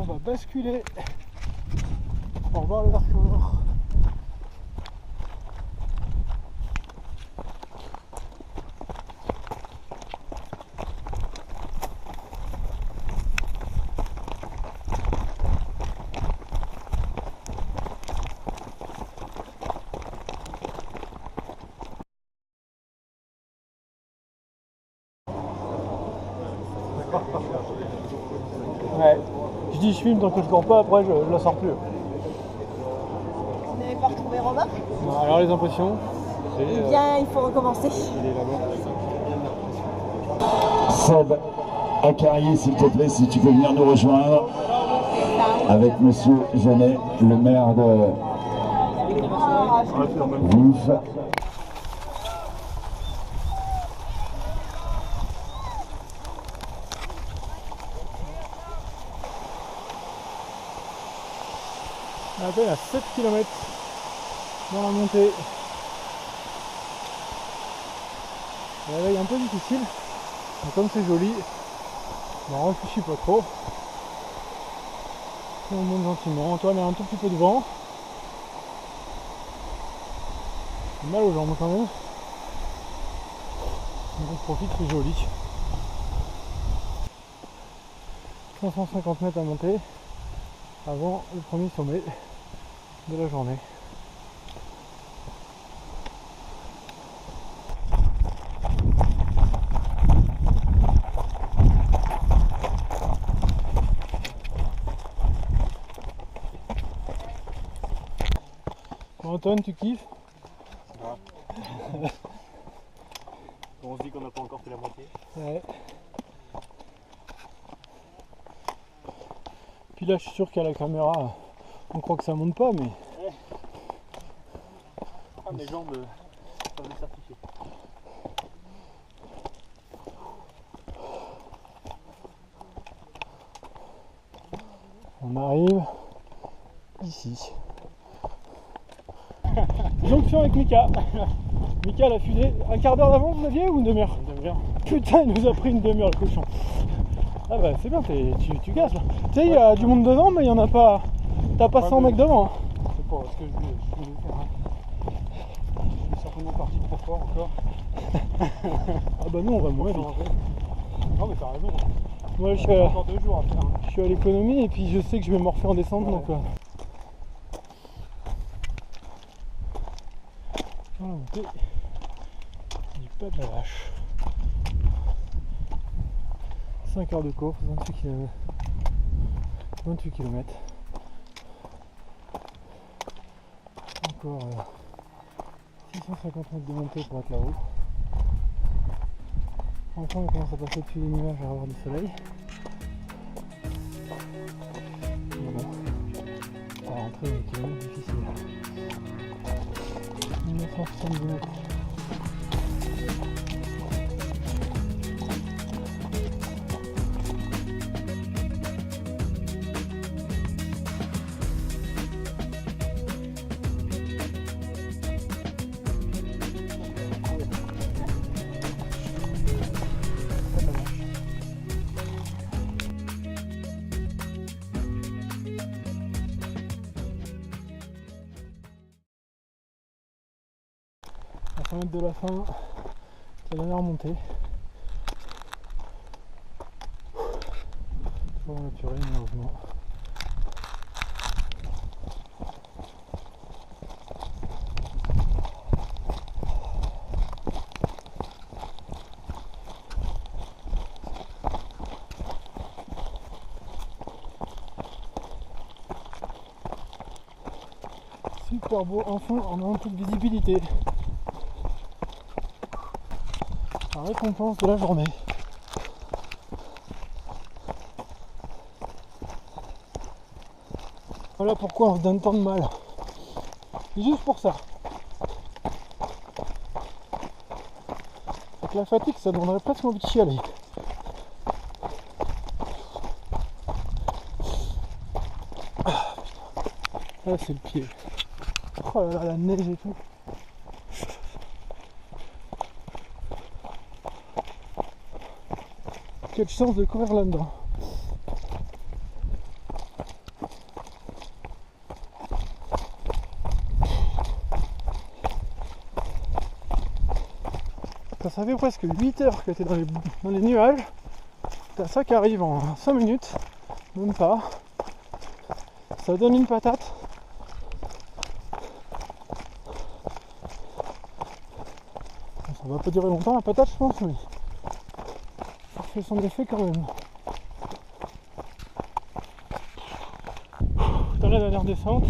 On va basculer pour voir le Vercors. Ouais. Je dis je filme tant que je cours pas, après je la sors plus. Vous n'avez pas retrouvé Romain? Non, alors les impressions Eh bien, il faut recommencer. Il est là-bas. Seb Acarié, s'il te plaît, si tu peux venir nous rejoindre avec monsieur Genet, le maire de Vif. On est à peine à 7 km dans la montée. La veille un peu difficile, mais comme c'est joli, on n'en réfléchit pas trop. Et on monte gentiment. Antoine a un tout petit peu de vent. J'ai mal aux jambes quand même. Donc on profite, c'est joli. 550 mètres à monter avant le premier sommet de la journée. Bon, Antoine, tu kiffes? On se dit qu'on n'a pas encore fait la moitié. Ouais. Puis là je suis sûr qu'à la caméra on croit que ça monte pas, mais Ouais. Ah, mes jambes peuvent le certifier. on arrive ici. Jonction avec Mika. Mika l'a fusé un quart d'heure d'avance, vous aviez, ou une demi-heure? Une demi-heure. Putain, il nous a pris une demi-heure le cochon. Ah bah c'est bien, tu gazes là. Tu sais, il y a du monde devant, mais il y en a pas. T'as pas 100 mecs devant. Hein. C'est pas ce que je voulais faire. Hein. Je suis certainement parti trop fort encore. Ah bah nous on va mourir. Non mais t'as raison. Moi je Il suis, y a encore 2 jours à faire. Hein. je suis à l'économie et puis je sais que je vais me refaire en descente, Ouais. donc dans la montée du pas de la vache. 5 heures de course, 28 km. Encore 650 mètres de montée pour être là-haut. Enfin on commence à passer dessus les nuages à avoir du soleil. Mais bon, on va rentrer dans les kilomètres difficiles. 1970 mètres À 100 mètres de la fin, la dernière montée. Toujours dans la purée, malheureusement. Super beau, enfin on a un peu de visibilité. La récompense de la journée. Voilà pourquoi on se donne tant de mal. C'est juste pour ça. Avec la fatigue, ça donnerait presque envie de chialer. Ah, c'est le pied. Oh là là, la neige et tout. Quelle chance de courir là-dedans. Ça fait presque 8 heures que tu es dans les nuages. T'as ça qui arrive en 5 minutes. Même pas. Ça donne une patate. Ça va pas durer longtemps la patate, je pense, mais ça fait son effet quand même. Dans la dernière descente,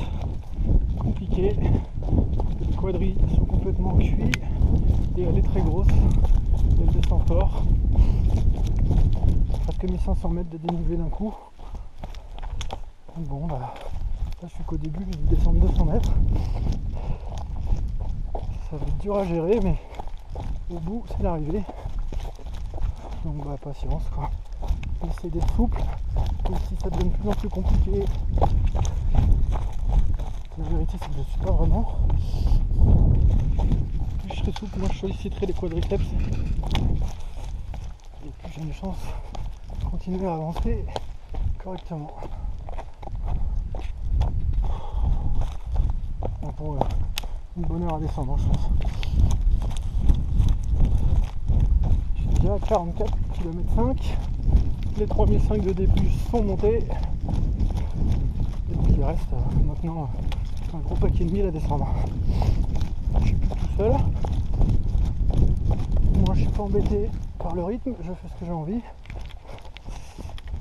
compliqué. Les quadrilles sont complètement cuits et elle est très grosse. Elle descend fort. Presque 1500 mètres de dénivelé d'un coup. Donc bon, bah, là je suis qu'au début, j'ai dû descendre 200 mètres. Ça va être dur à gérer, mais au bout c'est l'arrivée. Donc bah patience quoi. J'essaie d'être souple, même si ça devient de plus en plus compliqué. La vérité c'est que je ne suis pas vraiment. Plus je serai souple, moins je solliciterai les quadriceps. Et plus j'ai une chance de continuer à avancer correctement. Donc pour une bonne heure à descendre je pense. Je suis déjà à 44 km/5. Les 3005 de début sont montés. Et donc il reste maintenant un gros paquet de 1000 à descendre. Je suis plus tout seul. Moi je suis pas embêté par le rythme, je fais ce que j'ai envie.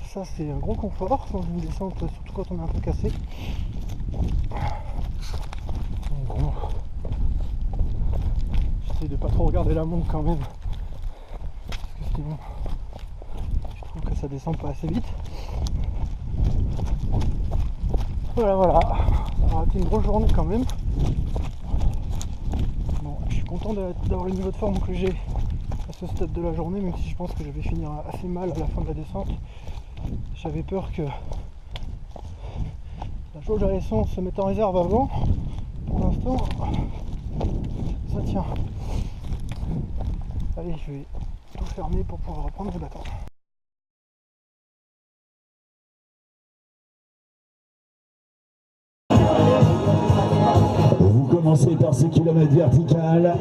Ça c'est un gros confort dans une descente, surtout quand on est un peu cassé. Donc bon, j'essaie de pas trop regarder la montre quand même. Parce que sinon je trouve que ça descend pas assez vite. Voilà, ça aura été une grosse journée quand même. Bon, je suis content d'avoir le niveau de forme que j'ai à ce stade de la journée, même si je pense que je vais finir assez mal à la fin de la descente. J'avais peur que la jauge à essence se mette en réserve avant. Pour l'instant, ça tient. Allez, je vais tout fermer pour pouvoir reprendre le bâton. Vous commencez par ce kilomètre vertical,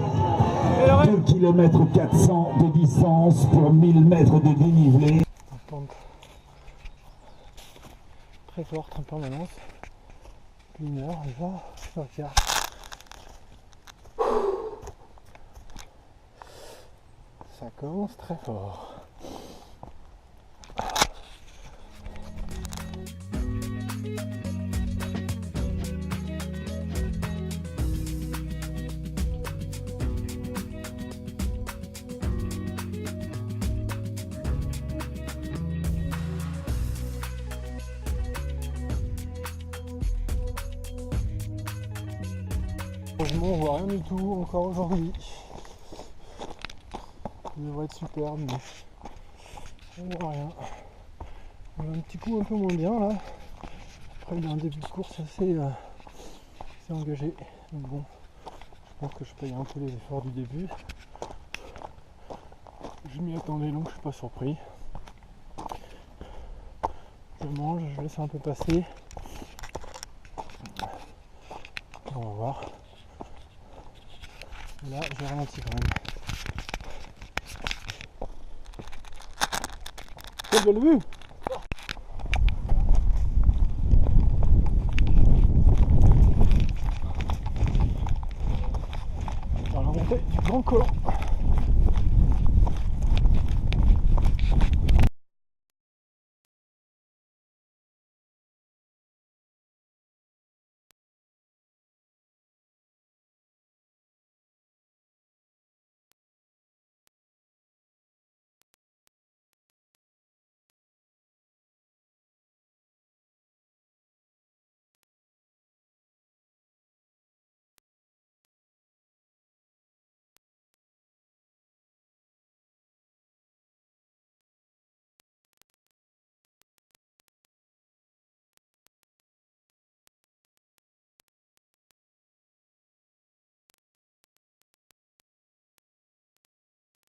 2 km 400 de distance pour 1000 mètres de dénivelé. Pente très forte en permanence. Une heure déjà, je regarde. Ça commence très fort. Franchement, on voit rien du tout encore aujourd'hui. Ça devrait être superbe, mais on voit rien. On a un petit coup un peu moins bien là. Après, il y a un début de course assez engagé. Donc bon, je pense que je paye un peu les efforts du début. Je m'y attendais donc je suis pas surpris. Je mange, je laisse un peu passer. On va voir. Et là, j'ai ralenti quand même. Quelle belle vue! Dans la montée du Grand Colomb.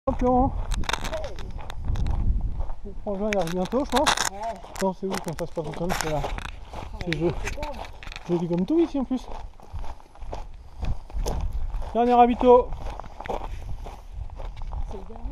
Champion. Le frangin il arrive bientôt, je pense. Ouais. Non, c'est où qu'on fasse pas comme c'est là. C'est jeu. Joli comme tout ici en plus. Dernier habito. C'est le dernier.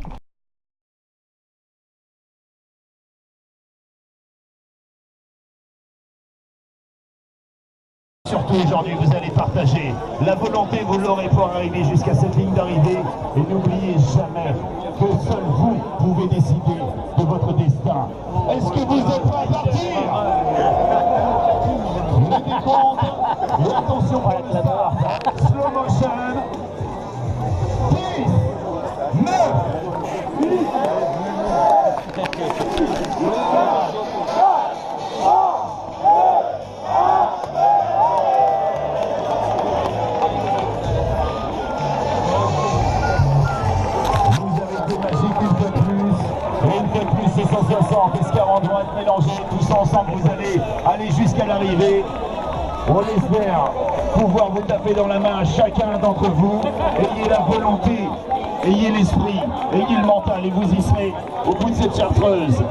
Surtout aujourd'hui, vous allez partager la volonté, vous l'aurez pour arriver jusqu'à cette ligne d'arrivée. Et n'oubliez jamais que seul vous pouvez décider de votre destin. Est-ce que vous êtes prêts à partir? Le décompte, et attention pour le start. Slow motion. 10, 9, 8, c'est 160, escarres vont être mélangés, tous ensemble vous allez aller jusqu'à l'arrivée. On espère pouvoir vous taper dans la main chacun d'entre vous. Ayez la volonté, ayez l'esprit, ayez le mental et vous y serez au bout de cette chartreuse.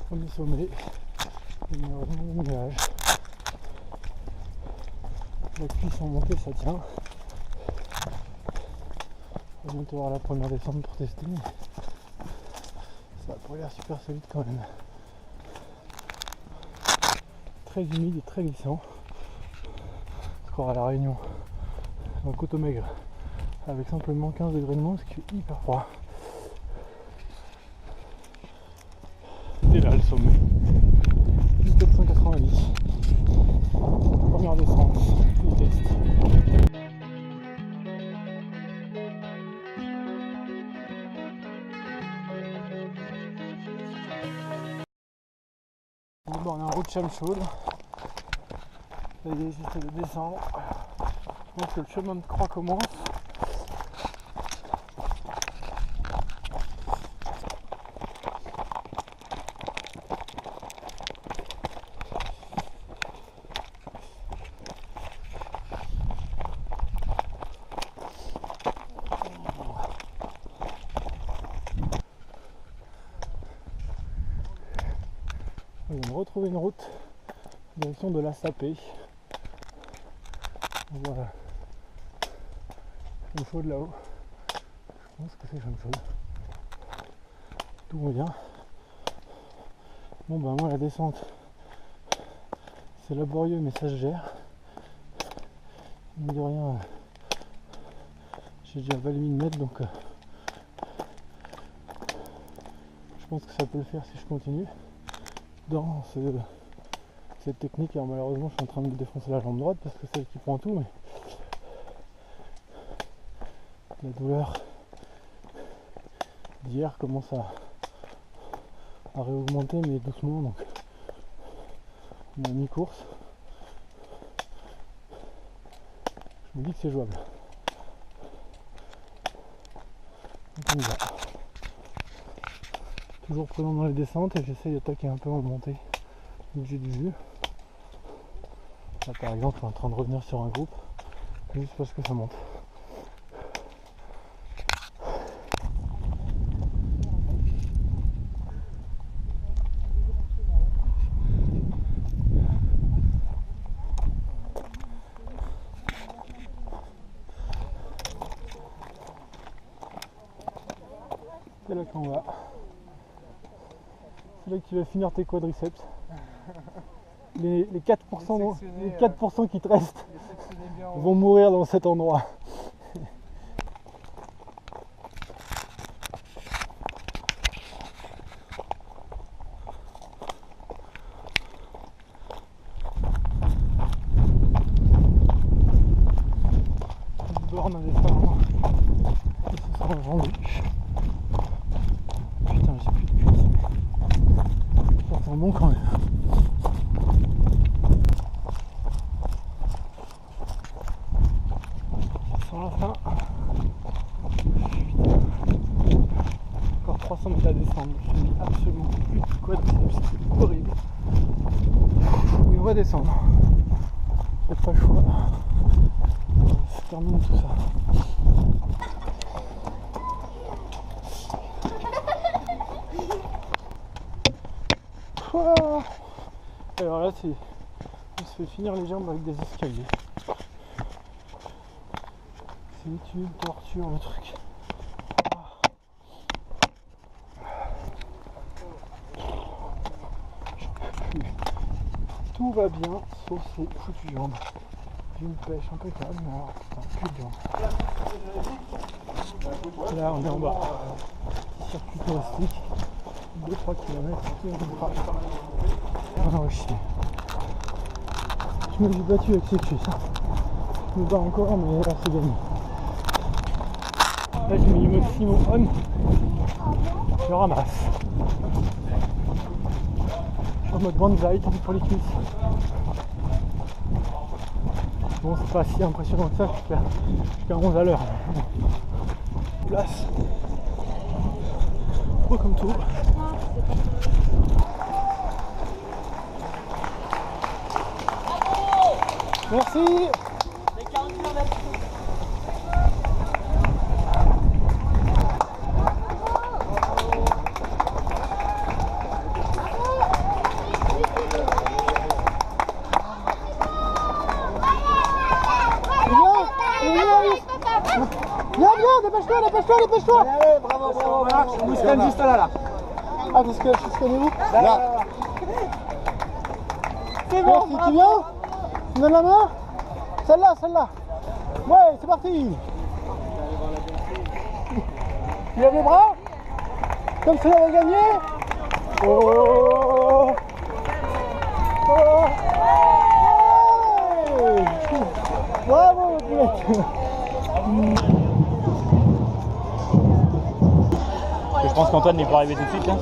Premier sommet, et malheureusement le nuage. La cuisse en montée ça tient. On va bientôt voir la première descente pour tester, mais ça a pas l'air super solide quand même. Très humide et très glissant. Encore à la Réunion, un coteau maigre, avec simplement 15 degrés de moins, ce qui est hyper froid. Et là le sommet, 1490. Première descente, le test. Bon, on est en route chaude. Ça y est, j'essaie de descendre. Je pense que le chemin de croix commence. On vient de retrouver une route en direction de la Sapée. Voilà. Chamchaude là-haut. Je pense que c'est Chamchaude. Tout va bien. Bon bah moi la descente c'est laborieux mais ça se gère. Mine de rien j'ai déjà valu 1000 mètres donc je pense que ça peut le faire si je continue dans cette technique. Alors malheureusement je suis en train de me défoncer la jambe droite parce que c'est elle qui prend tout, mais la douleur d'hier commence à réaugmenter mais doucement, donc on est à mi-course. Je me dis que c'est jouable. Donc on y va. Toujours prudent dans les descentes et j'essaye d'attaquer un peu en montée dès que j'ai du jus. Là par exemple on est en train de revenir sur un groupe juste parce que ça monte. là qu'en va. C'est là que tu vas finir tes quadriceps. Les 4% qui te restent vont mourir dans cet endroit. Borne à descendre. Ils se sont vendus. Putain, j'ai plus de cuisses. Ça sent bon quand même. Sur la fin. Putain. Encore 300 mètres à descendre. Je n'ai absolument plus de quadriceps. C'est horrible. Mais on va descendre. J'ai pas le choix. Ça termine tout ça. Et alors là, on se fait finir les jambes avec des escaliers. C'est une torture le truc. J'en peux plus. Tout va bien, sauf ces foutues jambes. J'ai une pêche impeccable, mais alors putain, plus de jambes. Là, on est en bas. Circuit touristique. 2-3 km qui on frappe. On va chier. Je me suis battu avec ces cuisses. Je me bats encore, mais là c'est gagné. Là j'ai mis le maximum on. Je ramasse. Je suis en mode banzai pour les cuisses. Bon, c'est pas si impressionnant que ça, je suis qu'à 11 à l'heure. Place. Trop comme tout. Merci. Dépêche-toi. Allez, bravo. On vous scanne juste là. Ah, parce que je scanne où? Là. C'est bon. Tu viens? Tu me donnes la main? Celle-là. Ouais, c'est parti. Tu lèves les bras? Comme ça, on va gagner. Oh. Bravo, mec. Je pense qu'Antoine n'est pas arrivé tout de suite. Hein.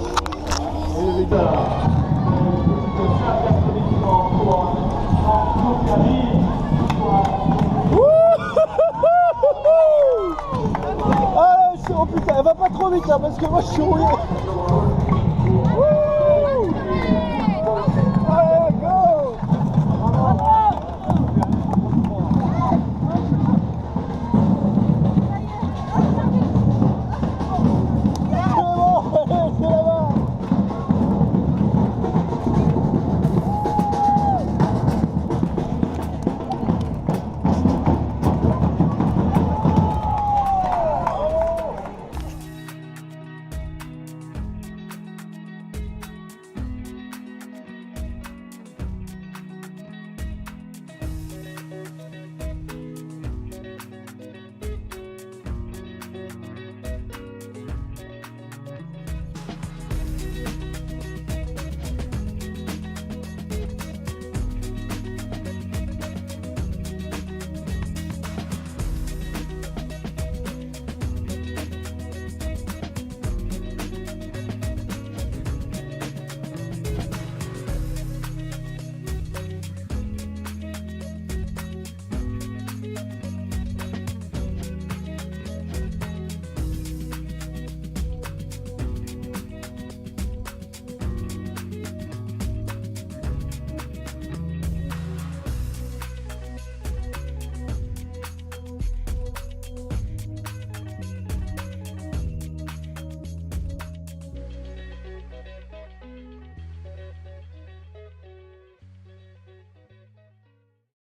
Ah, oh putain, elle va pas trop vite là parce que moi je suis roulé.